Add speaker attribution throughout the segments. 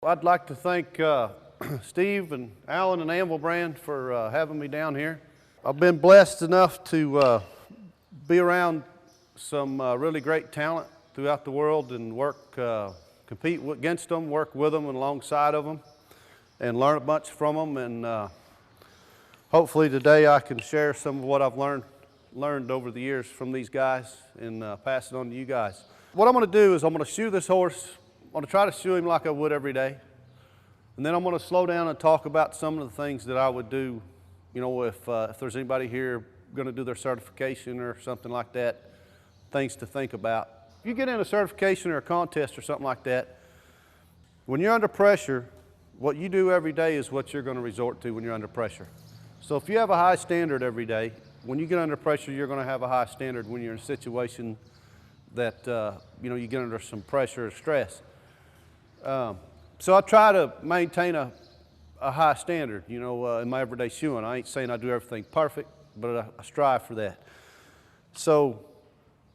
Speaker 1: I'd like to thank Steve and Alan and Anvil Brand for having me down here. I've been blessed enough to be around some really great talent throughout the world and compete against them, work with them and alongside of them, and learn a bunch from them. And hopefully today I can share some of what I've learned over the years from these guys and pass it on to you guys. What I'm going to do is I'm going to shoe this horse. I'm going to try to shoe him like I would every day. And then I'm going to slow down and talk about some of the things that I would do, you know, if there's anybody here going to do their certification or something like that, things to think about. If you get in a certification or a contest or something like that, when you're under pressure, what you do every day is what you're going to resort to when you're under pressure. So if you have a high standard every day, when you get under pressure, you're going to have a high standard when you're in a situation that, you know, you get under some pressure or stress. So I try to maintain a high standard, you know, in my everyday shoeing. I ain't saying I do everything perfect, but I strive for that. So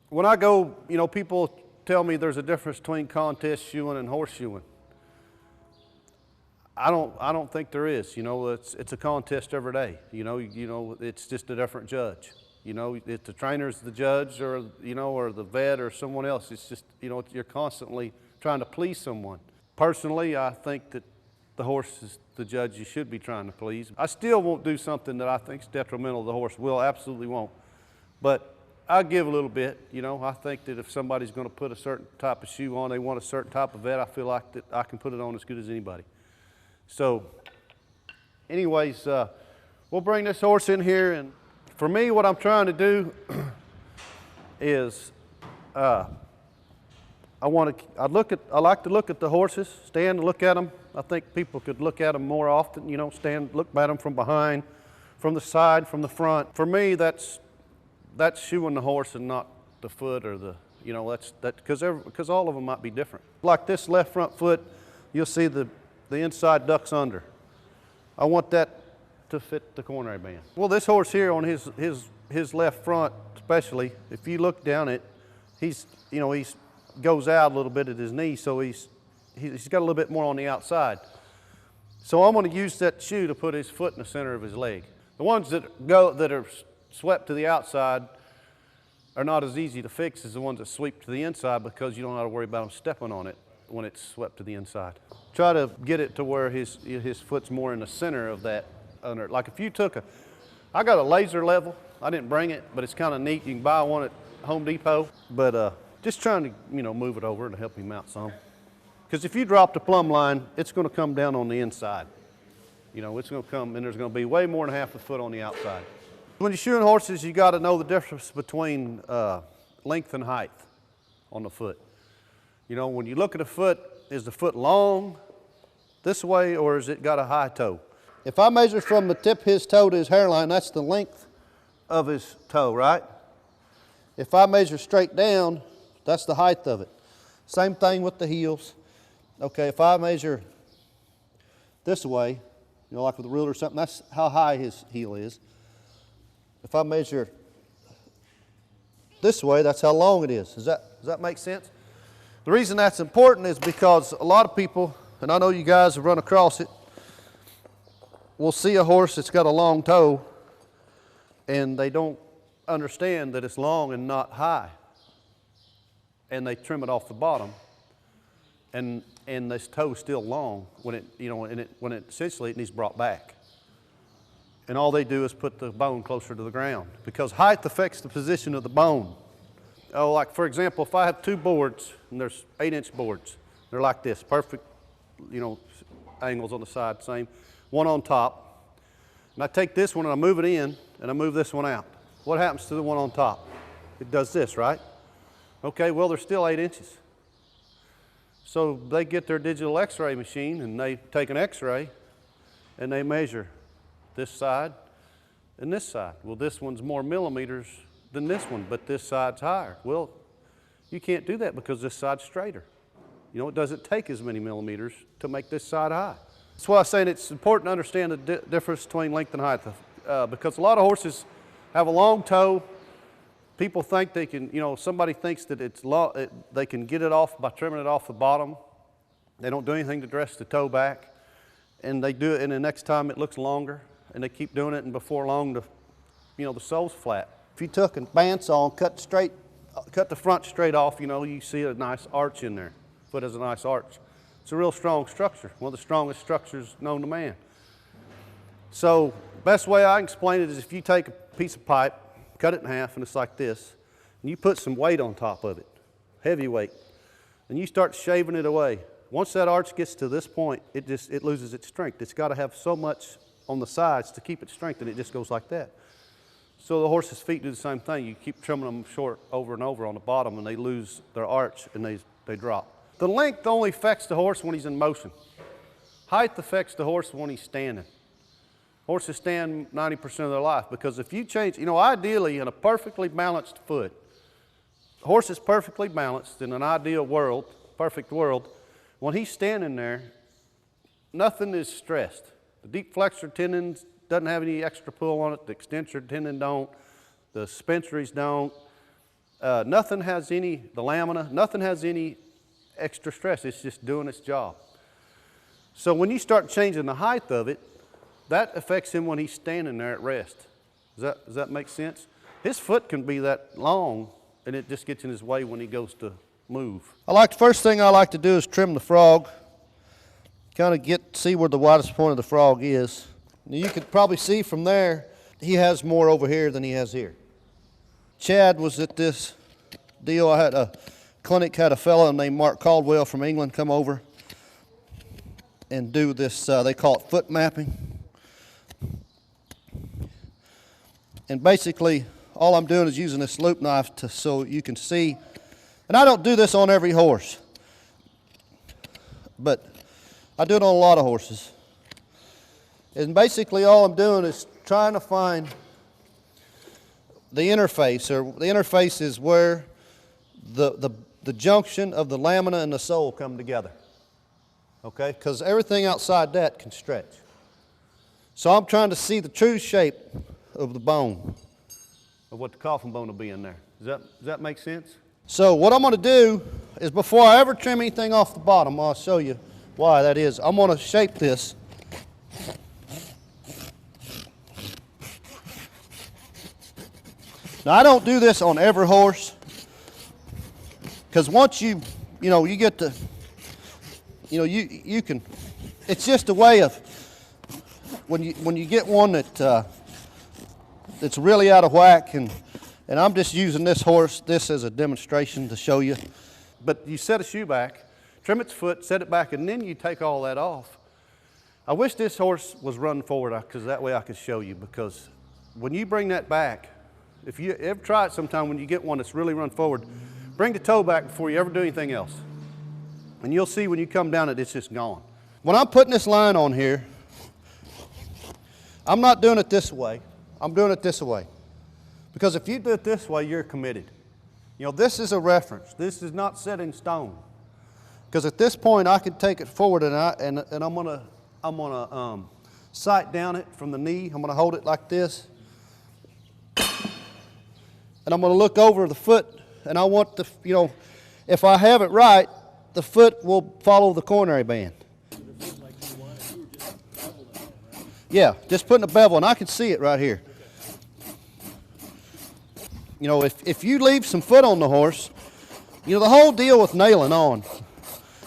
Speaker 1: when I go, you know, people tell me there's a difference between contest shoeing and horse shoeing. I don't think there is. You know, it's a contest every day. You know, it's just a different judge. You know, if the trainer's the judge or, you know, or the vet or someone else, it's just, you know, you're constantly trying to please someone. Personally, I think that the horse is the judge you should be trying to please. I still won't do something that I think is detrimental to the horse. Absolutely won't. But I give a little bit, you know. I think that if somebody's going to put a certain type of shoe on, they want a certain type of vet, I feel like that I can put it on as good as anybody. So anyways, we'll bring this horse in here, and for me, what I'm trying to do is I like to look at the horses, stand and look at them. I think people could look at them more often, you know, look at them from behind, from the side, from the front. For me, that's shoeing the horse and not the foot or the, you know, because all of them might be different. Like this left front foot, you'll see the inside ducks under. I want that to fit the coronary band. Well, this horse here on his left front, especially, if you look down it, he's goes out a little bit at his knee, so he's got a little bit more on the outside. So I'm going to use that shoe to put his foot in the center of his leg. The ones that are swept to the outside are not as easy to fix as the ones that sweep to the inside, because you don't have to worry about them stepping on it when it's swept to the inside. Try to get it to where his foot's more in the center of that under. Like if you took I got a laser level. I didn't bring it, but it's kind of neat. You can buy one at Home Depot. But just trying to, you know, move it over and help him out some. Because if you drop the plumb line, it's going to come down on the inside. You know, it's going to come, and there's going to be way more than half a foot on the outside. When you're shoeing horses, you got to know the difference between length and height on the foot. You know, when you look at a foot, is the foot long this way, or has it got a high toe? If I measure from the tip of his toe to his hairline, that's the length of his toe, right? If I measure straight down, that's the height of it. Same thing with the heels. Okay, if I measure this way, you know, like with a ruler or something, that's how high his heel is. If I measure this way, that's how long it is. Does that make sense? The reason that's important is because a lot of people, and I know you guys have run across it, will see a horse that's got a long toe and they don't understand that it's long and not high. And they trim it off the bottom, and this toe's still long when it essentially it needs brought back. And all they do is put the bone closer to the ground, because height affects the position of the bone. Oh, like for example, if I have two boards and there's 8-inch boards, they're like this, perfect, you know, angles on the side, same, one on top. And I take this one and I move it in and I move this one out. What happens to the one on top? It does this, right? Okay, well, they're still 8 inches. So they get their digital x-ray machine and they take an x-ray and they measure this side and this side. Well, this one's more millimeters than this one, but this side's higher. Well, you can't do that because this side's straighter. You know, it doesn't take as many millimeters to make this side high. That's why I'm saying it's important to understand the difference between length and height, because a lot of horses have a long toe. People think they can, you know, somebody thinks that they can get it off by trimming it off the bottom. They don't do anything to dress the toe back, and they do it, and the next time it looks longer, and they keep doing it, and before long, the sole's flat. If you took a bandsaw and cut the front straight off, you see a nice arch in there. Foot has a nice arch. It's a real strong structure, one of the strongest structures known to man. So, best way I can explain it is if you take a piece of pipe, cut it in half, and it's like this, and you put some weight on top of it, heavy weight, and you start shaving it away. Once that arch gets to this point, it loses its strength. It's got to have so much on the sides to keep it strength, and it just goes like that. So the horse's feet do the same thing. You keep trimming them short over and over on the bottom, and they lose their arch, and they drop. The length only affects the horse when he's in motion. Height affects the horse when he's standing. Horses stand 90% of their life, because if you change, ideally in a perfectly balanced foot, the horse is perfectly balanced in an ideal world, perfect world. When he's standing there, nothing is stressed. The deep flexor tendon doesn't have any extra pull on it. The extensor tendon don't. The suspensories don't. Nothing has any, the lamina, nothing has any extra stress. It's just doing its job. So when you start changing the height of it, that affects him when he's standing there at rest. Does that make sense? His foot can be that long, and it just gets in his way when he goes to move. First thing I like to do is trim the frog, kind of see where the widest point of the frog is. Now you could probably see from there, he has more over here than he has here. Chad was at this deal. I had a clinic, had a fellow named Mark Caldwell from England come over and do this, they call it foot mapping. And basically, all I'm doing is using this loop knife so you can see. And I don't do this on every horse, but I do it on a lot of horses. And basically all I'm doing is trying to find the interface, or the interface is where the junction of the lamina and the sole come together, okay? Because everything outside that can stretch. So I'm trying to see the true shape of the bone, of what the coffin bone will be in there. Does that make sense? So what I'm going to do is, before I ever trim anything off the bottom, I'll show you why that is. I'm going to shape this. Now I don't do this on every horse, because once you get to, you can, it's just a way of, when you get one that's really out of whack, and I'm just using this as a demonstration to show you. But you set a shoe back, trim its foot, set it back, and then you take all that off. I wish this horse was running forward, because that way I could show you, because when you bring that back, if you ever try it sometime, when you get one that's really run forward, bring the toe back before you ever do anything else. And you'll see when you come down it's just gone. When I'm putting this line on here, I'm not doing it this way. I'm doing it this way. Because if you do it this way, you're committed. This is a reference. This is not set in stone. Because at this point, I can take it forward, and I'm gonna sight down it from the knee. I'm gonna hold it like this, and I'm gonna look over the foot, and I want if I have it right, the foot will follow the coronary band. Yeah, just putting a bevel, and I can see it right here. If you leave some foot on the horse, the whole deal with nailing on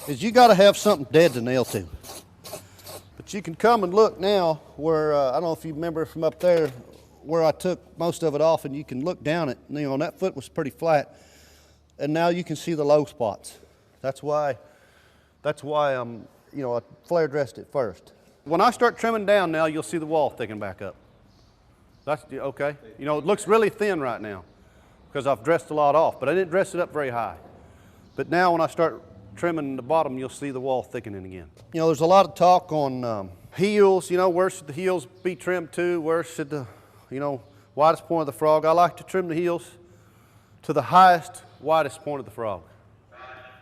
Speaker 1: is you got to have something dead to nail to. But you can come and look now where, I don't know if you remember from up there, where I took most of it off, and you can look down it, and that foot was pretty flat, and now you can see the low spots. That's why I flare dressed it first. When I start trimming down now, you'll see the wall thicken back up. That's okay. It looks really thin right now because I've dressed a lot off, but I didn't dress it up very high. But now when I start trimming the bottom, you'll see the wall thickening again. There's a lot of talk on heels. Where should the heels be trimmed to? Where should the, widest point of the frog? I like to trim the heels to the highest, widest point of the frog.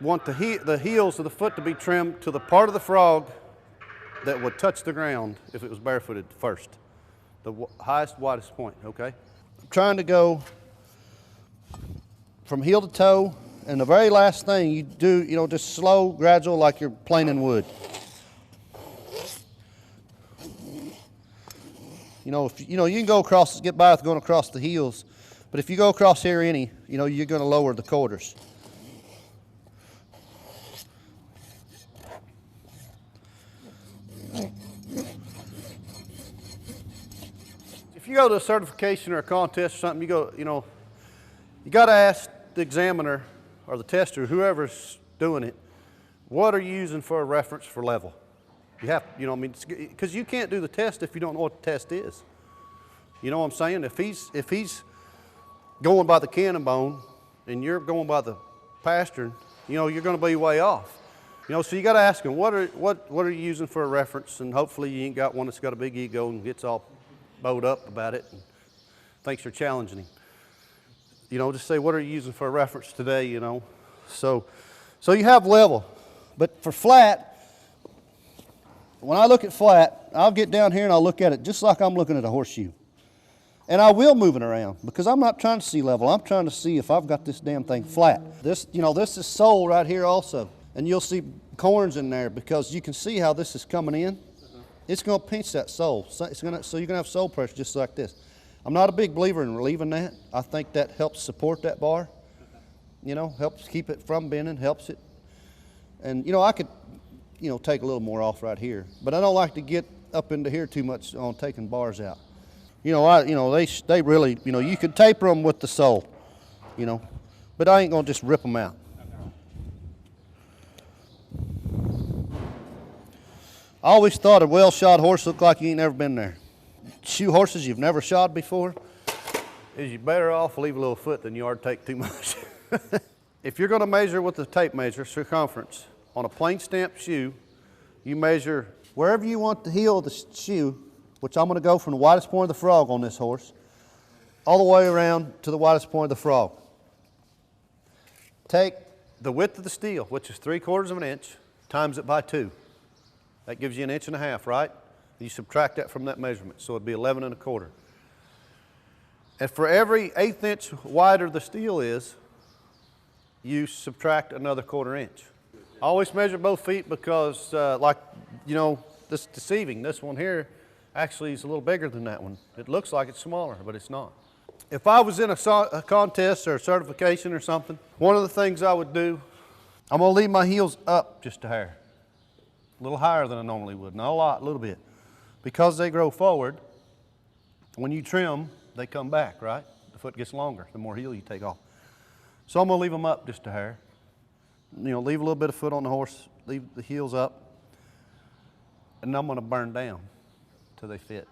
Speaker 1: Want the heels of the foot to be trimmed to the part of the frog that would touch the ground if it was barefooted first. The highest, widest point, okay? I'm trying to go from heel to toe And the very last thing you do, you know, just slow, gradual, like you're planing wood. You know, if you know, you can go across, get by with going across the heels, but if you go across here any, you know, you're going to lower the quarters. If you go to a certification or a contest or something, you go, you know, you got to ask the examiner or the tester, whoever's doing it, what are you using for a reference for level? You have, you know, I mean, because you can't do the test if you don't know what the test is. You know what I'm saying? If he's going by the cannonbone and you're going by the pastern, you know, you're going to be way off. You know, so you got to ask him, what are you using for a reference? And hopefully you ain't got one that's got a big ego and gets all bowed up about it and thinks you're challenging him. You know, just say, what are you using for a reference today, you know? So you have level. But for flat, when I look at flat, I'll get down here and I'll look at it just like I'm looking at a horseshoe. And I will move it around because I'm not trying to see level. I'm trying to see if I've got this damn thing flat. This, you know, this is sole right here also. And you'll see corns in there because you can see how this is coming in. It's going to pinch that sole. So you're going to have sole pressure just like this. I'm not a big believer in relieving that. I think that helps support that bar. You know, helps keep it from bending, helps it. And, you know, I could, you know, take a little more off right here. But I don't like to get up into here too much on taking bars out. You know, they really, you know, you could taper them with the sole, you know, but I ain't going to just rip them out. I always thought a well-shod horse looked like you ain't never been there. Shoe horses you've never shod before, is you better off leave a little foot than you are to take too much. If you're going to measure with the tape measure, circumference, on a plain stamped shoe, you measure wherever you want the heel of the shoe, which I'm going to go from the widest point of the frog on this horse, all the way around to the widest point of the frog. Take the width of the steel, which is 3/4 of an inch, times it by 2. That gives you 1.5 inches, right? You subtract that from that measurement, so it'd be 11 1/4. And for every 1/8 inch wider the steel is, you subtract another 1/4 inch. I always measure both feet because, like, you know, this is deceiving. This one here actually is a little bigger than that one. It looks like it's smaller, but it's not. If I was in a contest or a certification or something, one of the things I would do, I'm going to leave my heels up just a hair. A little higher than I normally would, not a lot, a little bit. Because they grow forward, when you trim, they come back, right? The foot gets longer, the more heel you take off. So I'm going to leave them up just a hair. You know, leave a little bit of foot on the horse, leave the heels up, and I'm going to burn down till they fit.